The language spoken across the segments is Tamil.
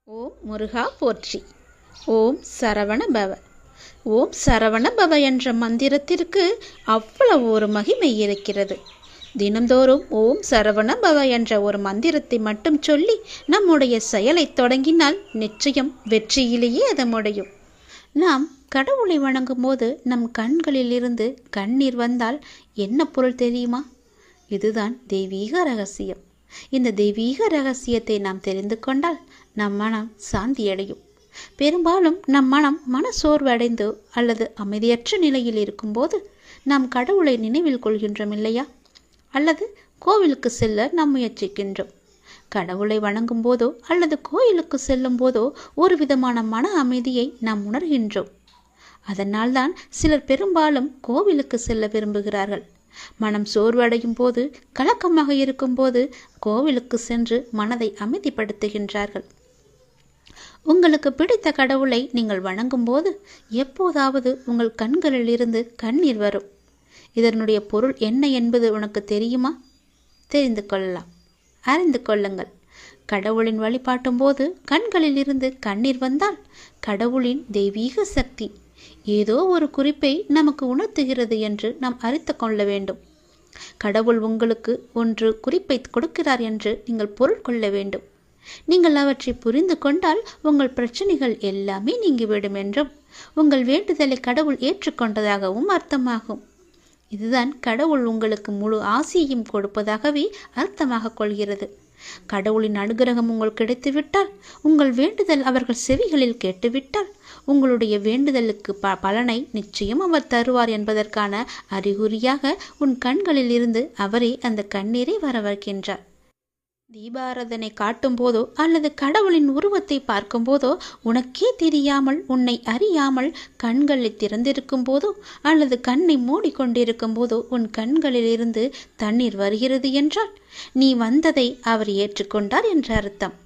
ஓம் முருகா போற்றி. ஓம் சரவண பவ. ஓம் சரவண பவ என்ற மந்திரத்திற்கு அவ்வளவு ஒரு மகிமை இருக்கிறது. தினந்தோறும் ஓம் சரவண பவ என்ற ஒரு மந்திரத்தை மட்டும் சொல்லி நம்முடைய செயலை தொடங்கினால் நிச்சயம் வெற்றியிலேயே அது முடியும். நாம் கடவுளை வணங்கும் போது நம் கண்களில் இருந்து கண்ணீர் வந்தால் என்ன பொருள் தெரியுமா? இதுதான் தெய்வீக ரகசியம். இந்த தெய்வீக ரகசியத்தை நாம் தெரிந்து கொண்டால் நம் மனம் சாந்தியடையும். பெரும்பாலும் நம் மன சோர்வடைந்து அல்லது அமைதியற்ற நிலையில் இருக்கும்போது நாம் கடவுளை நினைவில் கொள்கின்றோம் இல்லையா? அல்லது கோவிலுக்கு செல்ல நாம் முயற்சிக்கின்றோம். கடவுளை வணங்கும் போதோ அல்லது கோயிலுக்கு செல்லும் போதோ ஒரு விதமான மன அமைதியை நாம் உணர்கின்றோம். அதனால்தான் சிலர் பெரும்பாலும் கோவிலுக்கு செல்ல விரும்புகிறார்கள். மனம் சோர்வடையும் போது, கலக்கமாக இருக்கும்போது கோவிலுக்கு சென்று மனதை அமைதிப்படுத்துகின்றார்கள். உங்களுக்கு பிடித்த கடவுளை நீங்கள் வணங்கும் போது எப்போதாவது உங்கள் கண்களில் இருந்து கண்ணீர் வரும். இதனுடைய பொருள் என்ன என்பது உனக்கு தெரியுமா? தெரிந்து கொள்ளலாம், அறிந்து கொள்ளுங்கள். கடவுளின் வழிபாட்டும் போது கண்களில் இருந்து கண்ணீர் வந்தால் கடவுளின் தெய்வீக சக்தி ஏதோ ஒரு குறிப்பை நமக்கு உணர்த்துகிறது என்று நாம் அறிந்து கொள்ள வேண்டும். கடவுள் உங்களுக்கு ஒன்று குறிப்பை கொடுக்கிறார் என்று நீங்கள் பொருள் கொள்ள வேண்டும். நீங்கள் அவற்றை புரிந்து கொண்டால் உங்கள் பிரச்சனைகள் எல்லாமே நீங்கிவிடும் என்றும் உங்கள் வேண்டுதலை கடவுள் ஏற்றுக்கொண்டதாகவும் அர்த்தமாகும். இதுதான் கடவுள் உங்களுக்கு முழு ஆசியையும் கொடுப்பதாகவே அர்த்தமாக கொள்கிறது. கடவுளின் அனுகிரகம் உங்களுக்கு கிடைத்துவிட்டால், உங்கள் வேண்டுதல் அவர்கள் செவிகளில் கேட்டுவிட்டால், உங்களுடைய வேண்டுதலுக்கு பலனை நிச்சயம் அவர் தருவார் என்பதற்கான அறிகுறியாக உன் கண்களில் இருந்து அவரே அந்த கண்ணீரை வரவழைக்கின்றார். தீபாராதனை காட்டும் போதோ அல்லது கடவுளின் உருவத்தை பார்க்கும் போதோ உனக்கே தெரியாமல், உன்னை அறியாமல் கண்களை திறந்திருக்கும் போதோ அல்லது கண்ணை மூடிக்கொண்டிருக்கும் போதோ உன் கண்களில் இருந்து தண்ணீர் வருகிறது என்றால் நீ வந்ததை அவர் ஏற்றுக்கொண்டார் என்ற அர்த்தம்.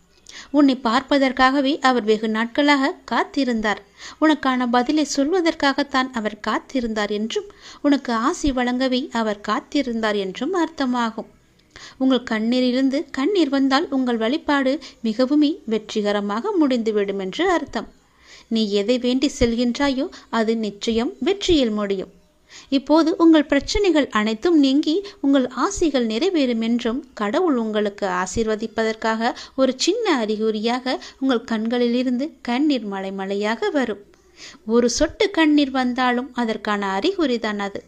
உன்னை பார்ப்பதற்காகவே அவர் வெகு நாட்களாக காத்திருந்தார். உனக்கான பதிலை சொல்வதற்காகத்தான் அவர் காத்திருந்தார் என்றும், உனக்கு ஆசி வழங்கவே அவர் காத்திருந்தார் என்றும் அர்த்தமாகும். உங்கள் கண்ணீரிலிருந்து கண்ணீர் வந்தால் உங்கள் வழிபாடு மிகவும் வெற்றிகரமாக முடிந்துவிடும் என்று அர்த்தம். நீ எதை வேண்டி செல்கின்றாயோ அது நிச்சயம் வெற்றியில் முடியும். இப்போது உங்கள் பிரச்சனைகள் அனைத்தும் நீங்கி உங்கள் ஆசைகள் நிறைவேறும் என்றும் கடவுள் உங்களுக்கு ஆசீர்வதிப்பதற்காக ஒரு சின்ன அறிகுறியாக உங்கள் கண்களிலிருந்து கண்ணீர் மலையாக வரும். ஒரு சொட்டு கண்ணீர் வந்தாலும் அதற்கான அறிகுறிதான் அது.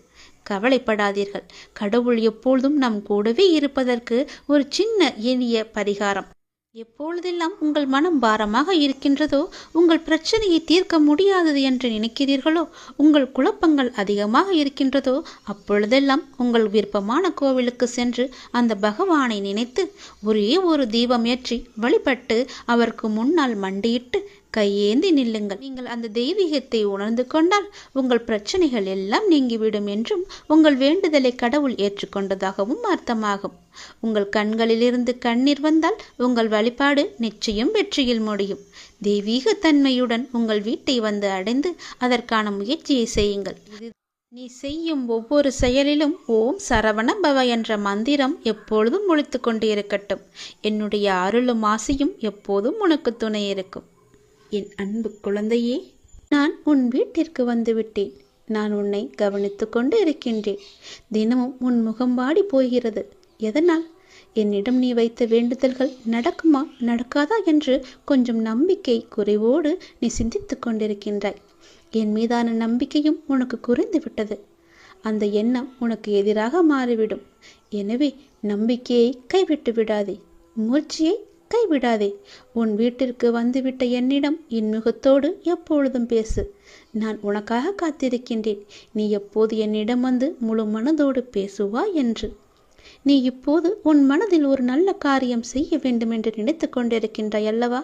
கவலைப்படாதீர்கள். கடவுள் எப்பொழுதும் நம் கூடவே இருப்பதற்கு ஒரு சின்ன எளிய பரிகாரம். எப்பொழுதெல்லாம் உங்கள் மனம் பாரமாக இருக்கின்றதோ, உங்கள் பிரச்சனையை தீர்க்க முடியாதது என்று நினைக்கிறீர்களோ, உங்கள் குழப்பங்கள் அதிகமாக இருக்கின்றதோ, அப்பொழுதெல்லாம் உங்கள் விருப்பமான கோவிலுக்கு சென்று அந்த பகவானை நினைத்து ஒரே ஒரு தீபம் ஏற்றி வழிபட்டு அவருக்கு முன்னால் மண்டியிட்டு கையேந்தி நில்லுங்கள். நீங்கள் அந்த தெய்வீகத்தை உணர்ந்து கொண்டால் உங்கள் பிரச்சனைகள் எல்லாம் நீங்கிவிடும் என்றும் உங்கள் வேண்டுதலை கடவுள் ஏற்றுக்கொண்டதாகவும் அர்த்தமாகும். உங்கள் கண்களிலிருந்து கண்ணீர் வந்தால் உங்கள் வழிபாடு நிச்சயம் வெற்றியில் முடியும். தெய்வீக தன்மையுடன் உங்கள் வீட்டை வந்து அடைந்து அதற்கான முயற்சியை செய்யுங்கள். நீ செய்யும் ஒவ்வொரு செயலிலும் ஓம் சரவண பவ என்ற மந்திரம் எப்பொழுதும் ஒலித்து கொண்டே இருக்கட்டும். என்னுடைய அருளும் ஆசையும் எப்போதும் உனக்கு துணை இருக்கும். என் அன்பு குழந்தையே, நான் உன் வீட்டிற்கு வந்துவிட்டேன். நான் உன்னை கவனித்து கொண்டு இருக்கின்றேன். தினமும் உன் முகம் வாடி போகிறது. எதனால்? என்னிடம் நீ வைத்த வேண்டுதல்கள் நடக்குமா நடக்காதா என்று கொஞ்சம் நம்பிக்கை குறைவோடு நீ சிந்தித்து கொண்டிருக்கின்றாய். என் மீதான நம்பிக்கையும் உனக்கு குறைந்து விட்டது. அந்த எண்ணம் உனக்கு எதிராக மாறிவிடும். எனவே நம்பிக்கையை கைவிட்டு விடாதே, முயற்சியை கைவிடாதே. உன் வீட்டிற்கு வந்துவிட்ட என்னிடம் என் முகத்தோடு எப்பொழுதும் பேசு. நான் உனக்காக காத்திருக்கின்றேன். நீ எப்போது என்னிடம் வந்து முழு மனதோடு பேசுவாய் என்று. நீ இப்போது உன் மனதில் ஒரு நல்ல காரியம் செய்ய வேண்டும் என்று நினைத்து கொண்டிருக்கின்றாய் அல்லவா?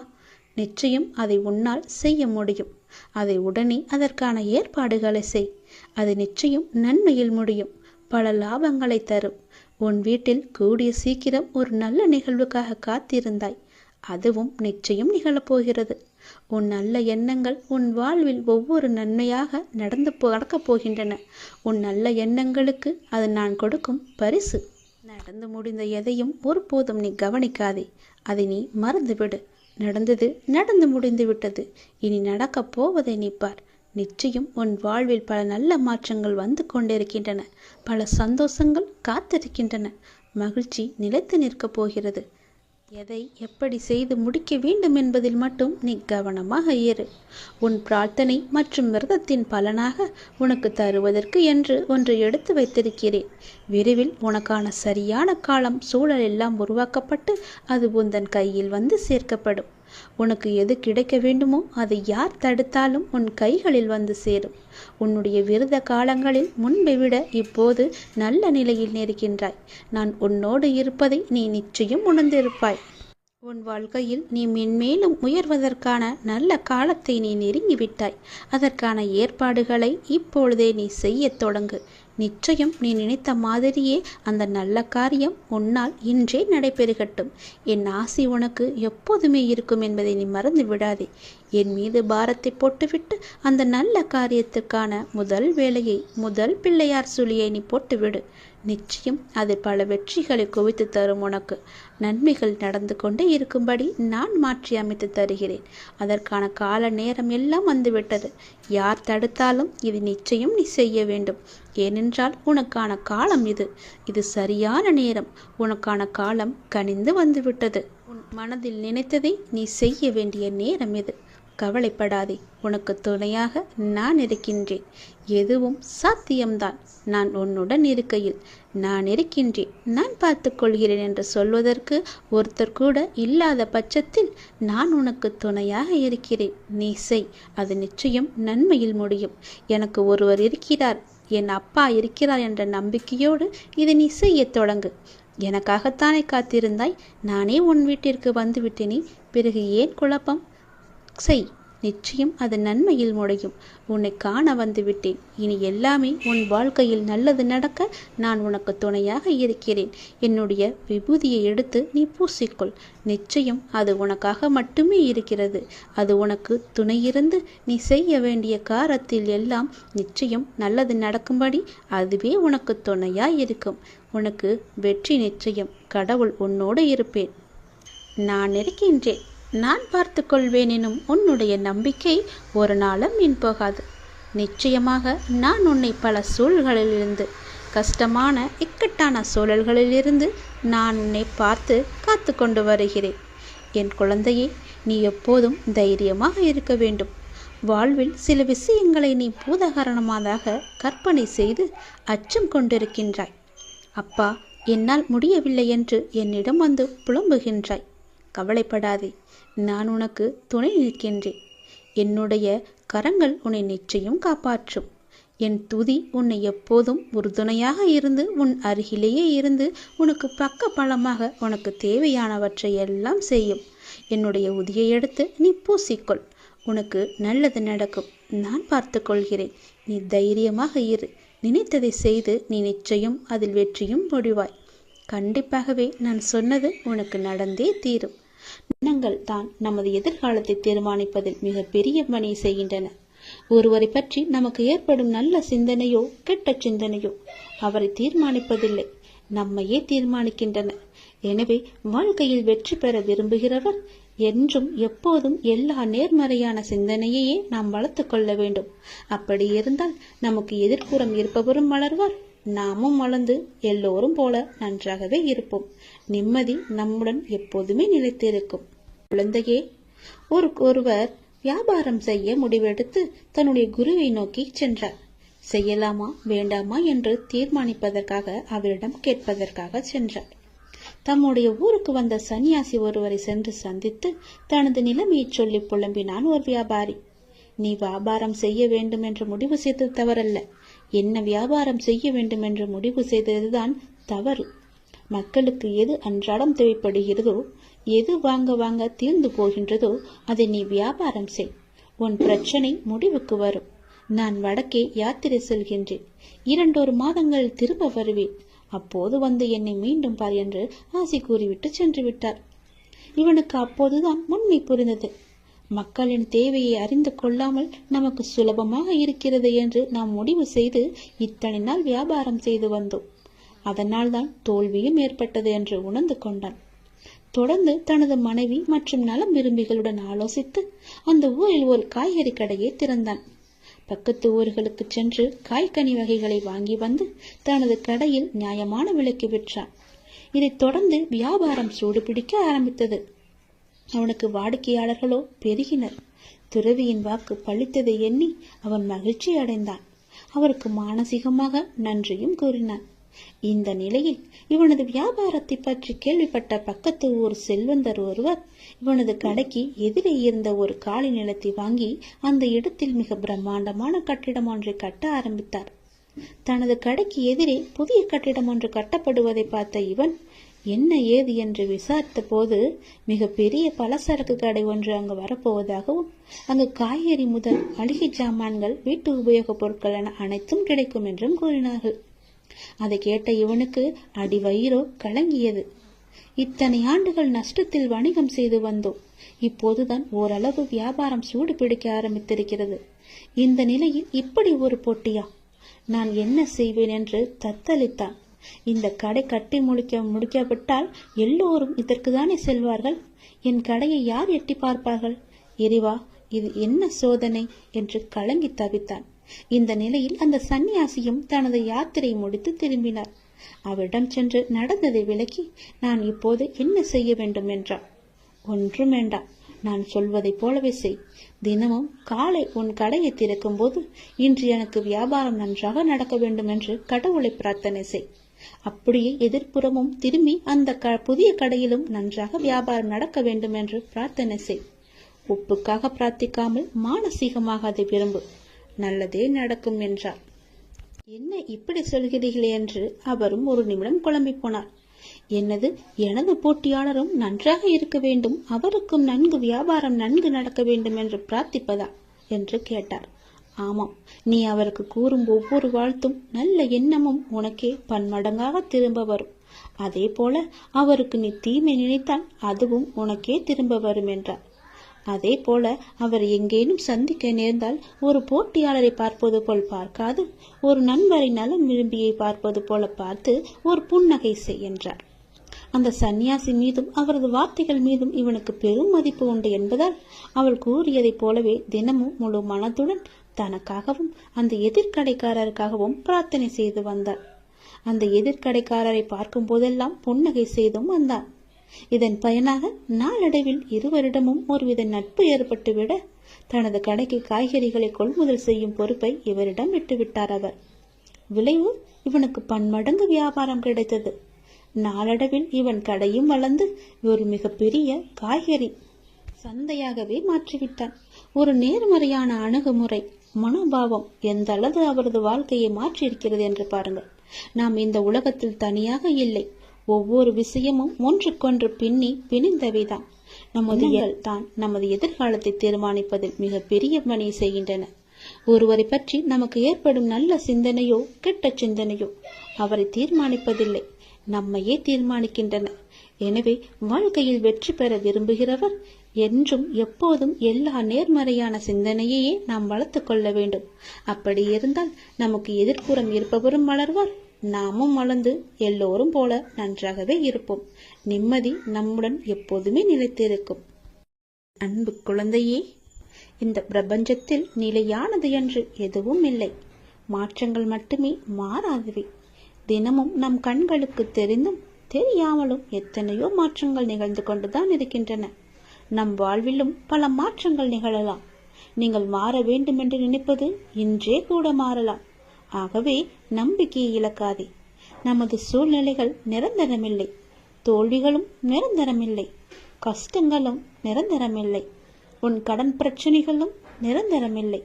நிச்சயம் அதை உன்னால் செய்ய முடியும். அதை உடனே அதற்கான ஏற்பாடுகளை செய். அது நிச்சயம் நன்மையில் முடியும், பல லாபங்களை தரும். உன் வீட்டில் கூடிய சீக்கிரம் ஒரு நல்ல நிகழ்வுக்காக காத்திருந்தாய். அதுவும் நிச்சயம் நிகழப்போகிறது. உன் நல்ல எண்ணங்கள் உன் வாழ்வில் ஒவ்வொரு நன்மையாக நடக்கப் போகின்றன. உன் நல்ல எண்ணங்களுக்கு அது நான் கொடுக்கும் பரிசு. நடந்து முடிந்த எதையும் ஒருபோதும் நீ கவனிக்காதே. அதை நீ மறந்துவிடு. நடந்தது நடந்து முடிந்து விட்டது. இனி நடக்கப் போவதை நீ பார். நிச்சயம் உன் வாழ்வில் பல நல்ல மாற்றங்கள் வந்து கொண்டிருக்கின்றன. பல சந்தோஷங்கள் காத்திருக்கின்றன. மகிழ்ச்சி நிலைத்து நிற்கப் போகிறது. எதை எப்படி செய்து முடிக்க வேண்டும் என்பதில் மட்டும் நீ கவனமாக இரு. உன் பிரார்த்தனை மற்றும் விரதத்தின் பலனாக உனக்கு தருவதற்கு என்று ஒன்று எடுத்து வைத்திருக்கிறேன். விரைவில் உனக்கான சரியான காலம் சூழல் எல்லாம் உருவாக்கப்பட்டு அது உந்தன் கையில் வந்து சேர்க்கப்படும். உனக்கு எது கிடைக்க வேண்டுமோ அதை யார் தடுத்தாலும் உன் கைகளில் வந்து சேரும். உன்னுடைய விரத காலங்களில் முன்பை விட இப்போது நல்ல நிலையில் நிற்கின்றாய். நான் உன்னோடு இருப்பதை நீ நிச்சயம் உணர்ந்திருப்பாய். உன் வாழ்க்கையில் நீ மென்மேலும் உயர்வதற்கான நல்ல காலத்தை நீ நெருங்கிவிட்டாய். அதற்கான ஏற்பாடுகளை இப்பொழுதே நீ செய்ய தொடங்கு. நிச்சயம் நீ நினைத்த மாதிரியே அந்த நல்ல காரியம் உன்னால் இன்றே நடைபெறுகட்டும். என் ஆசி உனக்கு எப்போதுமே இருக்கும் என்பதை நீ மறந்து விடாதே. என் மீது பாரத்தை போட்டுவிட்டு அந்த நல்ல காரியத்துக்கான முதல் வேலையை, முதல் பிள்ளையார் சுழியை நீ போட்டுவிடு. நிச்சயம் அது பல வெற்றிகளை குவித்து தரும். உனக்கு நன்மைகள் நடந்து கொண்டே இருக்கும்படி நான் மாற்றி அமைத்து தருகிறேன். அதற்கான கால நேரம் எல்லாம் வந்துவிட்டது. யார் தடுத்தாலும் இது நிச்சயம் நீ செய்ய வேண்டும். ஏனென்றால் உனக்கான காலம் இது. இது சரியான நேரம். உனக்கான காலம் கனிந்து வந்துவிட்டது. உன் மனதில் நினைத்ததை நீ செய்ய வேண்டிய நேரம் இது. கவலைப்படாதே. உனக்கு துணையாக நான் இருக்கின்றேன். எதுவும் சாத்தியம்தான். நான் உன்னுடன் இருக்கையில் நான் இருக்கின்றேன், நான் பார்த்து கொள்கிறேன் என்று சொல்வதற்கு ஒருத்தர் கூட இல்லாத பட்சத்தில் நான் உனக்கு துணையாக இருக்கிறேன். நீ செய். அது நிச்சயம் நன்மையில் முடியும். எனக்கு ஒருவர் இருக்கிறார், என் அப்பா இருக்கிறார் என்ற நம்பிக்கையோடு இதை நீ செய்ய தொடங்கு. எனக்காகத்தானே காத்திருந்தாய். நானே உன் வீட்டிற்கு வந்து விட்டேனே. பிறகு ஏன் குழப்பம்? செய். நிச்சயம் அது நன்மையில் முடியும். உன்னை காண வந்து விட்டேன். இனி எல்லாமே உன் வாழ்க்கையில் நல்லது நடக்க நான் உனக்கு துணையாக இருக்கிறேன். என்னுடைய விபூதியை எடுத்து நீ பூசிக்கொள். நிச்சயம் அது உனக்காக மட்டுமே இருக்கிறது. அது உனக்கு துணையிருந்து நீ செய்ய வேண்டிய காரியத்தில் எல்லாம் நிச்சயம் நல்லது நடக்கும்படி அதுவே உனக்கு துணையாய் இருக்கும். உனக்கு வெற்றி நிச்சயம். கடவுள் உன்னோடு இருப்பேன். நான் இருக்கின்றேன். நான் பார்த்து கொள்வேன் எனும் உன்னுடைய நம்பிக்கை ஒரு நாளும் வீண் போகாது. நிச்சயமாக நான் உன்னை பல சூழல்களிலிருந்து, கஷ்டமான இக்கட்டான சூழல்களிலிருந்து நான் உன்னை பார்த்து காத்து கொண்டு வருகிறேன். என் குழந்தையே, நீ எப்போதும் தைரியமாக இருக்க வேண்டும். வாழ்வில் சில விஷயங்களை நீ பூதகாரணமாக கற்பனை செய்து அச்சம் கொண்டிருக்கின்றாய். அப்பா, என்னால் முடியவில்லை என்று என்னிடம் வந்து புலம்புகின்றாய். கவலைப்படாதே. நான் உனக்கு துணை நிற்கின்றேன். என்னுடைய கரங்கள் உன்னை நிச்சயம் காப்பாற்றும். என் துதி உன்னை எப்போதும் உறுதுணையாக இருந்து உன் அருகிலேயே இருந்து உனக்கு பக்க பலமாக உனக்கு தேவையானவற்றை எல்லாம் செய்யும். என்னுடைய உதியை எடுத்து நீ பூசிக்கொள். உனக்கு நல்லது நடக்கும். நான் பார்த்து கொள்கிறேன். நீ தைரியமாக இரு. நினைத்ததை செய்து நீ நிச்சயம் அதில் வெற்றியும் முடிவாய். கண்டிப்பாகவே நான் சொன்னது உனக்கு நடந்தே தீரும். எண்ணங்கள் தான் நமது எதிர்காலத்தை தீர்மானிப்பதில் மிக பெரிய பணி செய்கின்றன. ஒருவரை பற்றி நமக்கு ஏற்படும் நல்ல சிந்தனையோ கெட்ட சிந்தனையோ அவரை தீர்மானிப்பதில்லை, நம்மையே தீர்மானிக்கின்றன. எனவே வாழ்க்கையில் வெற்றி பெற விரும்புகிறவர் என்றும் எப்போதும் எல்லா நேர்மறையான சிந்தனையையே நாம் வளர்த்து கொள்ள வேண்டும். அப்படி இருந்தால் நமக்கு எதிர்ப்புறம் இருப்பவரும் வளர்வார், நாமும் வளர்ந்து எல்லோரும் போல நன்றாகவே இருப்போம். நிம்மதி நம்முடன் எப்போதுமே நிலைத்திருக்கும். குழந்தையே, ஒருவர் வியாபாரம் செய்ய முடிவெடுத்து தன்னுடைய குருவை நோக்கி சென்றார். செய்யலாமா வேண்டாமா என்று தீர்மானிப்பதற்காக அவரிடம் கேட்பதற்காக சென்றார். தம்முடைய ஊருக்கு வந்த சன்னியாசி ஒருவரை சென்று சந்தித்து தனது நிலைமையை சொல்லி புலம்பினான் ஒரு வியாபாரி. நீ வியாபாரம் செய்ய வேண்டும் என்று முடிவு செய்தது தவறல்ல. என்ன வியாபாரம் செய்ய வேண்டும் என்று முடிவு செய்ததுதான் தவறு. மக்களுக்கு எது அன்றாடம் தேவைப்படுகிறதோ, எது வாங்க தீர்ந்து போகின்றதோ அதை நீ வியாபாரம் செய். உன் பிரச்சனை முடிவுக்கு வரும். நான் வடக்கே யாத்திரை செல்கின்றேன். 2 மாதங்களில் திரும்ப வருவேன். அப்போது வந்து என்னை மீண்டும் பார் என்று ஆசி கூறிவிட்டு சென்று விட்டார். இவனுக்கு அப்போதுதான் உண்மை புரிந்தது. மக்களின் தேவையை அறிந்து கொள்ளாமல் நமக்கு சுலபமாக இருக்கிறது என்று நாம் முடிவு செய்து இத்தனை நாள் வியாபாரம் செய்து வந்தோம். அதனால் தான் தோல்வியும் ஏற்பட்டது என்று உணர்ந்து கொண்டான். தொடர்ந்து தனது மனைவி மற்றும் நலம் விரும்பிகளுடன் ஆலோசித்து அந்த ஊரில் ஒரு காய்கறி கடையை திறந்தான். பக்கத்து ஊர்களுக்கு சென்று காய்கனி வகைகளை வாங்கி வந்து தனது கடையில் நியாயமான விலைக்கு விற்றான். இதைத் தொடர்ந்து வியாபாரம் சூடுபிடிக்க ஆரம்பித்தது. அவனுக்கு வாடிக்கையாளர்களோ பெருகினர். துறவியின் வாக்கு பழித்ததை எண்ணி அவன் மகிழ்ச்சி அடைந்தான். அவருக்கு மானசீகமாக நன்றியும் கூறினான். இந்த நிலையில் இவனது வியாபாரத்தை பற்றி கேள்விப்பட்ட பக்கத்து ஊர் செல்வந்தர் ஒருவர் இவனது கடைக்கு எதிரே இருந்த ஒரு காலி நிலத்தை வாங்கி அந்த இடத்தில் மிக பிரம்மாண்டமான கட்டிடம் ஒன்றை கட்ட ஆரம்பித்தார். தனது கடைக்கு எதிரே புதிய கட்டிடம் ஒன்று கட்டப்படுவதை பார்த்த இவன் என்ன ஏது என்று விசாரித்த போது மிக பெரிய பலசரக்கு கடை ஒன்று அங்கு வரப்போவதாகவும் அங்கு காய்கறி முதல் மளிகை சாமான்கள் வீட்டு உபயோகப் பொருட்கள் என அனைத்தும் கிடைக்கும் என்றும் கூறினார்கள். அதை கேட்ட இவனுக்கு அடிவயிறோ கலங்கியது. இத்தனை ஆண்டுகள் நஷ்டத்தில் வணிகம் செய்து வந்தோம். இப்போதுதான் ஓரளவு வியாபாரம் சூடு பிடிக்க ஆரம்பித்திருக்கிறது. இந்த நிலையில் இப்படி ஒரு போட்டியா? நான் என்ன செய்வேன் என்று தத்தளித்தான். இந்த கடை கட்டி முடிக்காவிட்டால் எல்லோரும் இதற்குதானே செல்வார்கள். என் கடையை யார் எட்டி பார்ப்பார்கள்? இறைவா, இது என்ன சோதனை என்று கலங்கி தவித்தான். இந்த நிலையில் அந்த சன்னியாசியும் தனது யாத்திரை முடித்து திரும்பினார். அவரிடம் சென்று நடந்ததை விளக்கி, நான் இப்போது என்ன செய்ய வேண்டும் என்றார். ஒன்றும் வேண்டாம், நான் சொல்வதை போலவே செய். தினமும் காலை உன் கடையை திறக்கும் போது இன்று எனக்கு வியாபாரம் நன்றாக நடக்க வேண்டும் என்று கடவுளை பிரார்த்தனை செய். அப்படியே எதிர்ப்புறமும் திரும்பி அந்த புதிய கடையிலும் நன்றாக வியாபாரம் நடக்க வேண்டும் என்று பிரார்த்தனை செய். உப்புக்காக பிரார்த்திக்காமல் மானசீகமாக அதை விரும்பு. நல்லதே நடக்கும் என்றார். என்ன இப்படி சொல்கிறீர்களே என்று அவரும் ஒரு நிமிடம் குழம்பி போனார். என்னது, எனது போட்டியாளரும் நன்றாக இருக்க வேண்டும், அவருக்கும் நன்கு வியாபாரம் நன்கு நடக்க வேண்டும் என்று பிரார்த்திப்பதா என்று கேட்டார். ஆமாம், நீ அவருக்கு கூறும் ஒவ்வொரு வாழ்த்தும் நல்ல எண்ணமும் உனக்கே பன்மடங்காக திரும்ப வரும். அதே போல அவருக்கு நீ தீமை நினைத்தால் அதுவும் உனக்கே திரும்ப வரும் என்றார். அதே போல அவர் எங்கேனும் சந்திக்க நேர்ந்தால் ஒரு போட்டியாளரை பார்ப்பது போல் பார்க்காது ஒரு நண்பரை நலம் விரும்பியை பார்ப்பது போல பார்த்து ஒரு புன்னகை செய் என்றார். அந்த சன்னியாசி மீதும் அவரது வார்த்தைகள் மீதும் இவனுக்கு பெரும் மதிப்பு உண்டு என்பதால் அவள் கூறியதைப் போலவே தினமும் முழு மனதுடன் தனக்காகவும் அந்த எதிர்கடைக்காரருக்காகவும் பிரார்த்தனை செய்து வந்தார். அந்த எதிர்கடைக்காரரை பார்க்கும் போதெல்லாம் புன்னகை செய்தும் வந்தார். இதன் பயனாக நாளடைவில் இருவரிடமும் ஒருவித நட்பு ஏற்பட்டுவிட தனது கடைக்கு காய்கறிகளை கொள்முதல் செய்யும் பொறுப்பை இவரிடம் விட்டுவிட்டார் அவர். விளைவு, இவனுக்கு பன்மடங்கு வியாபாரம் கிடைத்தது. நாளடைவில் இவன் கடையும் வளர்ந்து ஒரு மிகப்பெரிய காய்கறி சந்தையாகவே மாற்றிவிட்டான். ஒரு நேர்மறையான அணுகுமுறை, மனோபாவம் எந்த அளவு அவரது வாழ்க்கையை மாற்றியிருக்கிறது என்று பாருங்கள். நாம் இந்த உலகத்தில் தனியாக இல்லை. ஒவ்வொரு விஷயமும் ஒன்றுக்கொன்று பிணிந்தவைதான். நமது தான் நமது எதிர்காலத்தை தீர்மானிப்பதில் மிக பெரிய பணியை செய்கின்றன. ஒருவரை பற்றி நமக்கு ஏற்படும் நல்ல சிந்தனையோ கெட்ட சிந்தனையோ அவரை தீர்மானிப்பதில்லை, நம்மையே தீர்மானிக்கின்றன. எனவே வாழ்க்கையில் வெற்றி பெற விரும்புகிறவர் என்றும் எப்போதும் எல்லா நேர்மறையான சிந்தனையையே நாம் வளர்த்து கொள்ள வேண்டும். அப்படி இருந்தால் நமக்கு எதிர்ப்புறம் இருப்பவரும் வளர்வார், நாமும் வளர்ந்து எல்லோரும் போல நன்றாகவே இருப்போம். நிம்மதி நம்முடன் எப்போதுமே நிலைத்திருக்கும். அன்பு குழந்தையே, இந்த பிரபஞ்சத்தில் நிலையானது என்று எதுவும் இல்லை. மாற்றங்கள் மட்டுமே மாறாதவை. தினமும் நம் கண்களுக்கு தெரிந்தும் தெரியாமலும் எத்தனையோ மாற்றங்கள் நிகழ்ந்து கொண்டுதான் இருக்கின்றன. நம் வாழ்விலும் பல மாற்றங்கள் நிகழலாம். நீங்கள் மாற வேண்டும் என்று நினைப்பது இன்றே கூட மாறலாம். ஆகவே நம்பிக்கையை இழக்காதே. நமது சூழ்நிலைகள் நிரந்தரமில்லை, தோல்விகளும் நிரந்தரமில்லை, கஷ்டங்களும் நிரந்தரமில்லை, உன் கடன் பிரச்சனைகளும் நிரந்தரமில்லை,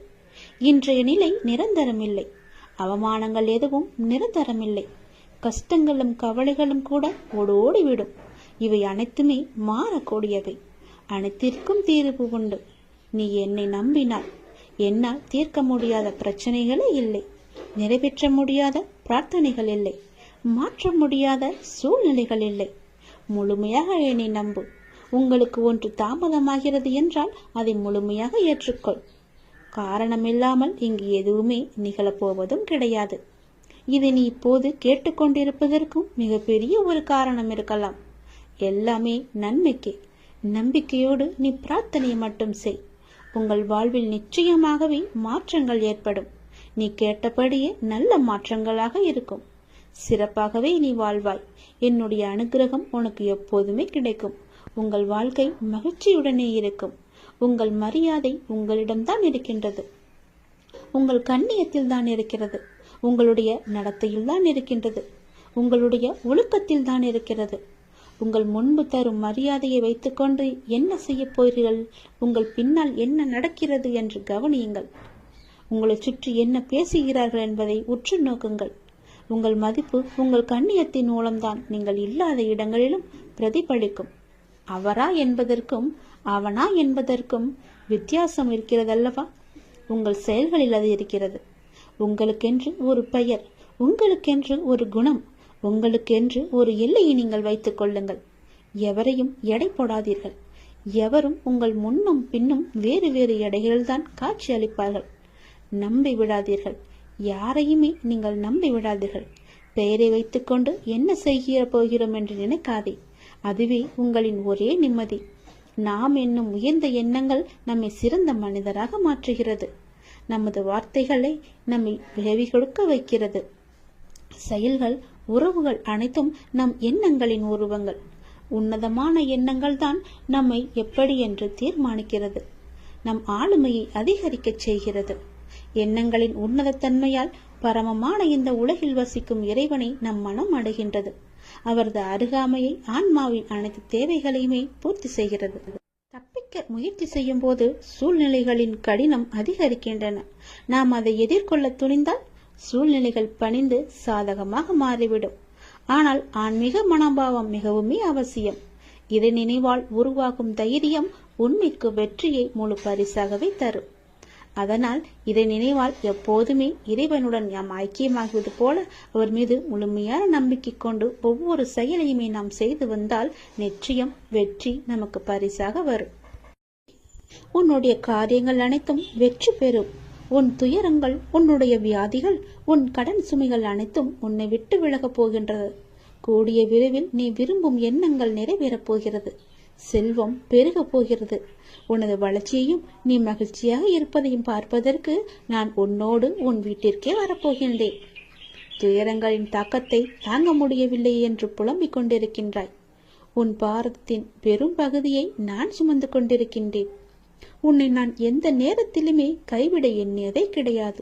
இன்றைய நிலை நிரந்தரமில்லை, அவமானங்கள் எதுவும் நிரந்தரமில்லை, கஷ்டங்களும் கவலைகளும் கூட ஓடோடிவிடும். இவை அனைத்துமே மாறக்கூடியவை. அனைத்திற்கும் தீர்வு உண்டு. நீ என்னை நம்பினார். என்னால் தீர்க்க முடியாத பிரச்சனைகளே இல்லை, நிறைவேற்ற முடியாத பிரார்த்தனைகள் இல்லை, மாற்ற முடியாத சூழ்நிலைகள் இல்லை. முழுமையாக என்னை நம்பு. உங்களுக்கு ஒன்று தாமதமாகிறது என்றால் அதை முழுமையாக ஏற்றுக்கொள். காரணமில்லாமல் இங்கு எதுவுமே நிகழப்போவதும் கிடையாது. இதை நீ இப்போது கேட்டுக்கொண்டிருப்பதற்கும் மிகப்பெரிய ஒரு காரணம் இருக்கலாம். எல்லாமே நன்மைக்கே. நம்பிக்கையோடு நீ பிரார்த்தனை மட்டும் செய். உங்கள் வாழ்வில் நிச்சயமாகவே மாற்றங்கள் ஏற்படும். நீ கேட்டபடியே நல்ல மாற்றங்களாக இருக்கும். சிறப்பாகவே நீ வாழ்வாய். என்னுடைய அனுகிரகம் உனக்கு எப்போதுமே கிடைக்கும். உங்கள் வாழ்க்கை மகிழ்ச்சியுடனே இருக்கும். உங்கள் மரியாதை உங்களிடம்தான் இருக்கின்றது. உங்கள் கண்ணியத்தில் தான் இருக்கிறது. உங்களுடைய நடத்தையில் தான் இருக்கின்றது. உங்களுடைய ஒழுக்கத்தில் தான் இருக்கிறது. உங்கள் முன்பு தரும் மரியாதையை வைத்துக்கொண்டு என்ன செய்ய போகிறீர்கள், உங்கள் பின்னால் என்ன நடக்கிறது என்று கவனியுங்கள். உங்களை சுற்றி என்ன பேசுகிறார்கள் என்பதை உற்று நோக்குங்கள். உங்கள் மதிப்பு உங்கள் கண்ணியத்தின் மூலம்தான் நீங்கள் இல்லாத இடங்களிலும் பிரதிபலிக்கும். அவரா என்பதற்கும் அவனா என்பதற்கும் வித்தியாசம் இருக்கிறதல்லவா? உங்கள் செயல்களில் அது இருக்கிறது. உங்களுக்கென்று ஒரு பெயர், உங்களுக்கென்று ஒரு குணம், உங்களுக்கென்று ஒரு எல்லையை நீங்கள் வைத்துக் கொள்ளுங்கள். எவரையும் எடை போடாதீர்கள். எவரும் உங்கள் முன்னும் பின்னும் வேறு வேறு எடைகள்தான் காட்சி அளிப்பார்கள். நம்பி விடாதீர்கள். யாரையுமே நீங்கள் நம்பி விடாதீர்கள். பெயரை வைத்துக்கொண்டு என்ன செய்ய போகிறோம் என்று நினைக்காதே. அதுவே உங்களின் ஒரே நிம்மதி. நாம் என்னும் உயர்ந்த எண்ணங்கள் நம்மை சிறந்த மனிதராக மாற்றுகிறது. நமது வார்த்தைகளை நம்மை விளைவி கொடுக்க வைக்கிறது. செயல்கள், உறவுகள் அனைத்தும் நம் எண்ணங்களின் உருவங்கள். உன்னதமான எண்ணங்கள் தான் நம்மை எப்படி என்று தீர்மானிக்கிறது. நம் ஆளுமையை அதிகரிக்க செய்கிறது. எண்ணங்களின் உன்னதத்தன்மையால் பரமமான இந்த உலகில் வசிக்கும் இறைவனை நம் மனம் அடைகின்றது. அவரது அருகாமையை ஆன்மாவின் அனைத்து தேவைகளையுமே பூர்த்தி செய்கிறது. தப்பிக்க முயற்சி செய்யும் போது சூழ்நிலைகளின் கடினம் அதிகரிக்கின்றன. நாம் அதை எதிர்கொள்ள துணிந்தால் சூழ்நிலைகள் பணிந்து சாதகமாக மாறிவிடும். ஆனால் ஆன்மீக மனோபாவம் மிகவுமே அவசியம். இதை நினைவால் உருவாகும் தைரியம் உண்மைக்கு வெற்றியை முழு பரிசாகவே தரும். அதனால் இதை நினைவால் எப்போதுமே இறைவனுடன் நாம் ஐக்கியமாகுவது போல அவர் மீது முழுமையான நம்பிக்கை கொண்டு ஒவ்வொரு செயலையுமே நாம் செய்து வந்தால் நிச்சயம் வெற்றி நமக்கு பரிசாக வரும். உன்னுடைய காரியங்கள் அனைத்தும் வெற்றி பெறும். உன் துயரங்கள், உன்னுடைய வியாதிகள், உன் கடன் சுமைகள் அனைத்தும் உன்னை விட்டு விலகப் போகின்றது. கூடிய விரைவில் நீ விரும்பும் எண்ணங்கள் நிறைவேறப் போகிறது. செல்வம் பெருகப் போகிறது. உனது வளர்ச்சியையும் நீ மகிழ்ச்சியாக இருப்பதையும் பார்ப்பதற்கு நான் உன்னோடு உன் வீட்டிற்கே வரப்போகின்றேன். துயரங்களின் தாக்கத்தை தாங்க முடியவில்லை என்று புலம்பிக் கொண்டிருக்கின்றாய். உன் பாரதத்தின் பெரும் பகுதியை நான் சுமந்து கொண்டிருக்கின்றேன். உன்னை நான் எந்த நேரத்திலுமே கைவிட எண்ணியதே கிடையாது.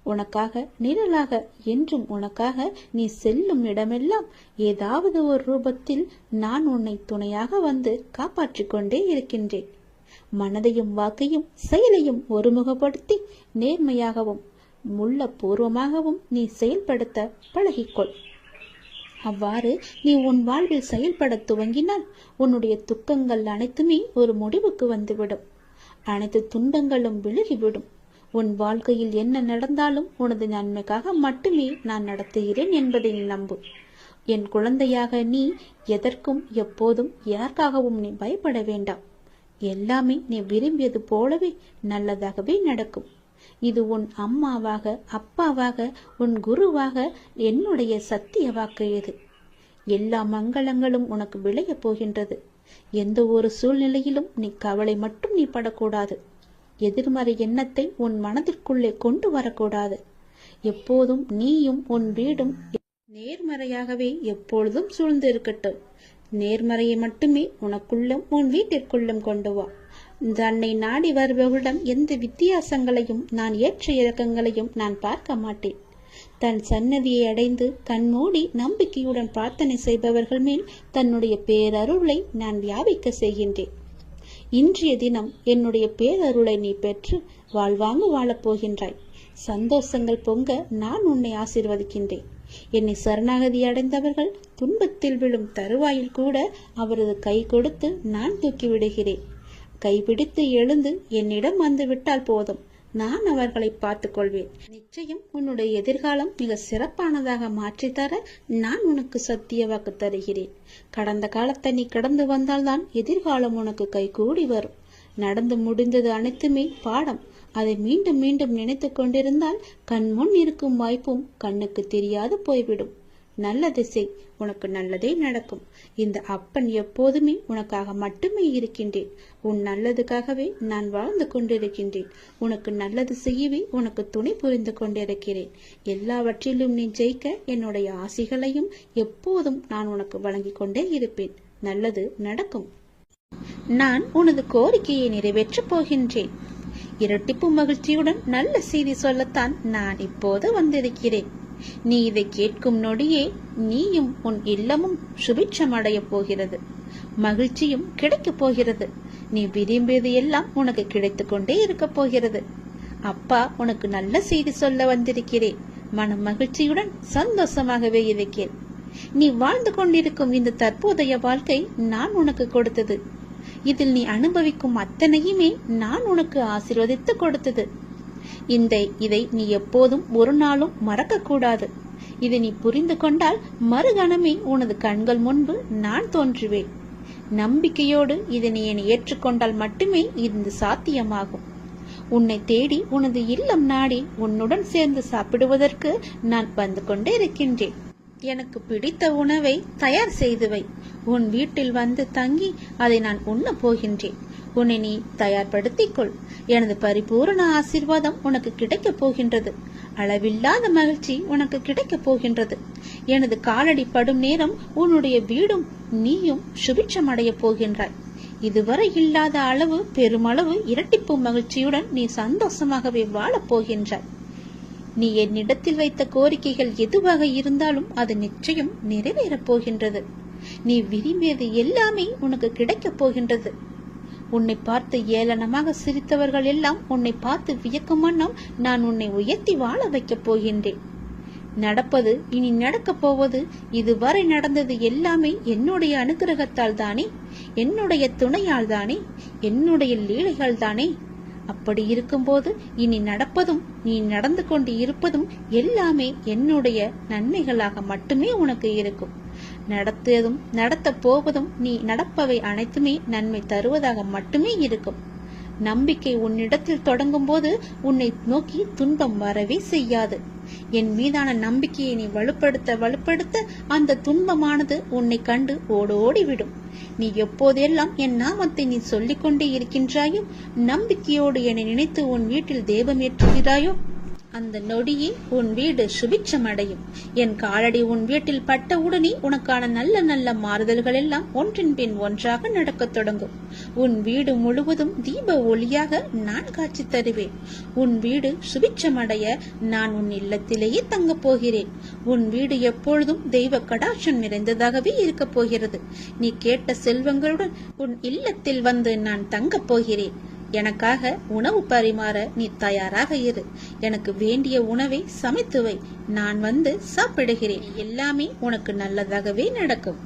உனக்காக நிழலாக, என்றும் உனக்காக நீ செல்லும் இடமெல்லாம் ஏதாவது ஒரு ரூபத்தில் நான் உன்னை துணையாக வந்து காப்பாற்றிக் கொண்டே இருக்கின்றேன். மனதையும் வாக்கையும் செயலையும் ஒருமுகப்படுத்தி நேர்மையாகவும் முள்ளப்பூர்வமாகவும் நீ செயல்படுத்த பழகிக்கொள். அவ்வாறு நீ உன் வாழ்வில் செயல்பட துவங்கினால் உன்னுடைய துக்கங்கள் அனைத்துமே ஒரு முடிவுக்கு வந்துவிடும். அனைத்து துன்பங்களும் விலகிவிடும். உன் வாழ்க்கையில் என்ன நடந்தாலும் உனது நன்மைக்காக மட்டுமே நான் நடத்துகிறேன் என்பதை நீ நம்பு. என் குழந்தையாக நீ எதற்கும் எப்போதும் யாருக்காகவும் நீ பயப்பட வேண்டாம். எல்லாமே நீ விரும்பியது போலவே நல்லதாகவே நடக்கும். இது உன் அம்மாவாக, அப்பாவாக, உன் குருவாக என்னுடைய சத்திய வாக்கு. இது எல்லா மங்களங்களும் உனக்கு விளையப் போகின்றது. எந்த ஒரு சூழ்நிலையிலும் நீ கவலை மட்டும் நீ படக்கூடாது. எதிர்மறை எண்ணத்தை உன் மனதிற்குள்ளே கொண்டு வரக்கூடாது. எப்போதும் நீயும் உன் வீடும் நேர்மறையாகவே எப்பொழுதும் சூழ்ந்து இருக்கட்டும். நேர்மறையை மட்டுமே உனக்குள்ளும் உன் வீட்டிற்குள்ளும் கொண்டு வா. தன்னை நாடி வருபவர்களிடம் எந்த வித்தியாசங்களையும் நான் ஏற்ற இறக்கங்களையும் நான் பார்க்க மாட்டேன். தன் சன்னதியை அடைந்து கண்மூடி நம்பிக்கையுடன் பிரார்த்தனை செய்பவர்கள் மேல் தன்னுடைய பேரருளை நான் வியாபிக்க செய்கின்றேன். இன்றைய தினம் என்னுடைய பேரருளை நீ பெற்று வாழ்வாங்கு வாழப்போகின்றாய். சந்தோஷங்கள் பொங்க நான் உன்னை ஆசீர்வதிக்கின்றேன். என்னை சரணாகதி அடைந்தவர்கள் துன்பத்தில் விழும் தருவாயில் கூட அவரது கை கொடுத்து நான் தூக்கி விடுகிறேன். கைப்பிடித்து எழுந்து என்னிடம் வந்து விட்டால் போதும், நான் அவர்களை பார்த்துக் கொள்வேன். நிச்சயம் உன்னுடைய எதிர்காலம் மிக சிறப்பானதாக மாற்றித்தர நான் உனக்கு சத்திய வாக்கு தருகிறேன். கடந்த காலத்தை நீ கடந்து வந்தால்தான் எதிர்காலம் உனக்கு கைகூடி வரும். நடந்து முடிந்தது அனைத்துமே பாடம். அதை மீண்டும் மீண்டும் நினைத்து கொண்டிருந்தால் கண் முன் இருக்கும் வாய்ப்பும் கண்ணுக்கு தெரியாது போய்விடும். நல்லது செய், உனக்கு நல்லதே நடக்கும். இந்த அப்பன் எப்போதுமே உனக்காக மட்டுமே இருக்கின்றேன். உன் நல்லதுக்காகவே நான் வாழ்ந்து கொண்டிருக்கின்றேன். உனக்கு நல்லது செய்யவே உனக்கு துணை புரிந்து கொண்டிருக்கிறேன். எல்லாவற்றிலும் நீ ஜெயிக்க என்னுடைய ஆசைகளையும் எப்போதும் நான் உனக்கு வழங்கிக் கொண்டே இருப்பேன். நல்லது நடக்கும். நான் உனது கோரிக்கையை நிறைவேற்றப் போகின்றேன். இரட்டிப்பு மகிழ்ச்சியுடன் நல்ல செய்தி சொல்லத்தான் நான் இப்போது வந்திருக்கிறேன். நீ இதை கேட்கும் நொடியே நீயும் உன் இல்லமும் சுபிட்சம் அடைய போகிறது. மகிழ்ச்சியும் கிடைக்கப் போகிறது. நீ விரும்பியது எல்லாம் உனக்கு கிடைத்து கொண்டே இருக்க போகிறது. அப்பா உனக்கு நல்ல செய்தி சொல்ல வந்திருக்கிறேன். மன மகிழ்ச்சியுடன் சந்தோஷமாகவே இருக்கிறேன். நீ வாழ்ந்து கொண்டிருக்கும் இந்த தற்போதைய வாழ்க்கை நான் உனக்கு கொடுத்தது. இதில் நீ அனுபவிக்கும் அத்தனையுமே நான் உனக்கு ஆசீர்வதித்து கொடுத்தது. இதை நீ எப்போதும் ஒரு நாளும் மறக்க கூடாது. இதை நீ புரிந்து கொண்டால் மறுகணமே உனது கண்கள் முன்பு நான் தோன்றுவேன். நம்பிக்கையோடு இதனை நீ ஏற்றுக்கொண்டால் மட்டுமே இது சாத்தியமாகும். உன்னை தேடி உனது இல்லம் நாடி உன்னுடன் சேர்ந்து சாப்பிடுவதற்கு நான் வந்து கொண்டே இருக்கின்றேன். எனக்கு பிடித்த உணவை தயார் செய்து வை. உன் வீட்டில் வந்து தங்கி அதை நான் உண்ண போகின்றேன். உன்னை நீ தயார்படுத்திக் கொள். எனது பரிபூரண ஆசீர்வாதம் உனக்கு கிடைக்கப் போகின்றது. அளவில்லாத மகிழ்ச்சி உனக்கு கிடைக்கப் போகின்றது. எனது காலடி படும் நேரம் உன்னுடைய வீடும் நீயும் சுபிட்சம் அடைய போகின்றாய். இதுவரை இல்லாத அளவு பெருமளவு இரட்டிப்பு மகிழ்ச்சியுடன் நீ சந்தோஷமாகவே வாழப் போகின்றாய். நீ என்னிடத்தில் வைத்த கோரிக்கைகள் எதுவாக இருந்தாலும் அது நிச்சயம் நிறைவேறப் போகின்றது. நீ விரும்பியது எல்லாமே உனக்கு கிடைக்கப் போகின்றது. உன்னை பார்த்து ஏளனமாக சிரித்தவர்கள் எல்லாம் உன்னை பார்த்து வியக்கும் வண்ணம் நான் உன்னை உயர்த்தி வாழ வைக்கப் போகின்றேன். நடப்பது இனி நடக்கப் போவது இதுவரை நடந்தது எல்லாமே என்னுடைய அனுகிரகத்தால் தானே, என்னுடைய துணையால் தானே, என்னுடைய லீலைகள் தானே. அப்படி இருக்கும்போது இனி நடப்பதும் நீ நடந்து கொண்டு இருப்பதும் எல்லாமே என்னுடைய நன்மைகளாக மட்டுமே உனக்கு இருக்கும். நடத்தியதும் நடத்த போவதும் நீ நடப்பவை அனைத்துமே நன்மை தருவதாக மட்டுமே இருக்கும். நம்பிக்கை உன்னிடத்தில் தொடங்கும் போது உன்னை நோக்கி துன்பம் வரவே செய்யாது. என் மீதான நம்பிக்கையை நீ வலுப்படுத்த அந்த துன்பமானது உன்னை கண்டு ஓடோடிவிடும். நீ எப்போதெல்லாம் என் நாமத்தை நீ சொல்லிக் கொண்டே இருக்கின்றாயோ, நம்பிக்கையோடு என்னை நினைத்து உன் வீட்டில் தெய்வம் ஏற்றுகிறாயோ, அந்த நொடியே உன் வீடு சுபிட்சம் அடையும். என் காலடி உன் வீட்டில் பட்டவுடனே உனக்கான நல்ல நல்ல மாறுதல்கள் எல்லாம் ஒன்றின் பின் ஒன்றாக நடக்கத் தொடங்கும். உன் வீடு முழுவதும் தீப ஒளியாக நான் காட்சி தருவேன். உன் வீடு சுபிட்சம் அடைய நான் உன் இல்லத்திலேயே தங்கப் போகிறேன். உன் வீடு எப்பொழுதும் தெய்வ கடாட்சம் நிறைந்ததாகவே இருக்கப் போகிறது. நீ கேட்ட செல்வங்களுடன் உன் இல்லத்தில் வந்து நான் தங்கப் போகிறேன். எனக்காக உணவு பரிமாற நீ தயாராக இரு. எனக்கு வேண்டிய உணவை சமைத்து வை. நான் வந்து சாப்பிடுகிறேன். எல்லாமே உனக்கு நல்லதாகவே நடக்கும்.